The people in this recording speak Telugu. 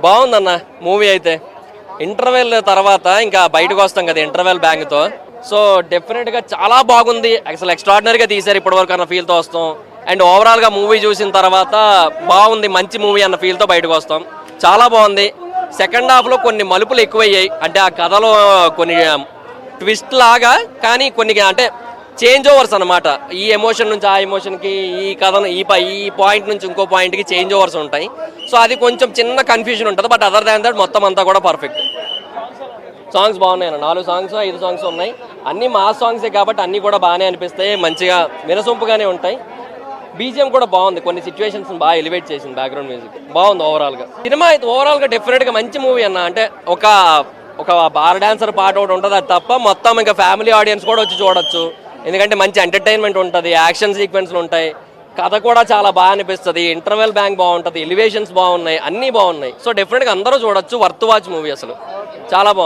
బాగుందన్న మూవీ అయితే. ఇంటర్వెల్ తర్వాత ఇంకా బయటకు వస్తాం కదా ఇంటర్వెల్ బ్యాంగ్తో. సో డెఫినెట్గా చాలా బాగుంది, అసలు ఎక్స్ట్రాడినరీగా తీశారు ఇప్పటివరకు అన్న ఫీల్తో వస్తాం. అండ్ ఓవరాల్గా మూవీ చూసిన తర్వాత బాగుంది, మంచి మూవీ అన్న ఫీల్తో బయటకు వస్తాం. చాలా బాగుంది. సెకండ్ హాఫ్లో కొన్ని మలుపులు ఎక్కువయ్యాయి, అంటే ఆ కథలో కొన్ని ట్విస్ట్ లాగా, కానీ కొన్ని అంటే చేంజ్ ఓవర్స్ అనమాట. ఈ ఎమోషన్ నుంచి ఆ ఎమోషన్కి, ఈ కథను ఈ పాయింట్ నుంచి ఇంకో పాయింట్కి చేంజ్ ఓవర్స్ ఉంటాయి. సో అది కొంచెం చిన్న కన్ఫ్యూజన్ ఉంటుంది. బట్ అదర్ దాన్ దట్ మొత్తం అంతా కూడా పర్ఫెక్ట్. సాంగ్స్ బాగున్నాయి అన్న, 4 సాంగ్స్ 5 సాంగ్స్ ఉన్నాయి. అన్నీ మా సాంగ్సే కాబట్టి అన్నీ కూడా బాగానే అనిపిస్తాయి, మంచిగా వినసొంపుగానే ఉంటాయి. బీజిఎం కూడా బాగుంది, కొన్ని సిచ్యువేషన్స్ బాగా ఎలివేట్ చేసింది. బ్యాక్గ్రౌండ్ మ్యూజిక్ బాగుంది. ఓవరాల్గా సినిమా అయితే ఓవరాల్గా డెఫినెట్గా మంచి మూవీ అన్న. అంటే ఒక బార్ డాన్సర్ పాట ఒకటి ఉంటుంది, అది తప్ప మొత్తం ఇంకా ఫ్యామిలీ ఆడియన్స్ కూడా వచ్చి చూడొచ్చు. ఎందుకంటే మంచి ఎంటర్టైన్మెంట్ ఉంటుంది, యాక్షన్ సీక్వెన్స్లు ఉంటాయి, కథ కూడా చాలా బాగా అనిపిస్తుంది, ఇంటర్వెల్ బ్యాంక్ బాగుంటుంది, ఎలివేషన్స్ బాగున్నాయి, అన్నీ బాగున్నాయి. సో డెఫినెట్గా అందరూ చూడొచ్చు, వర్త్ వాచ్ మూవీ అసలు చాలా బాగుంది.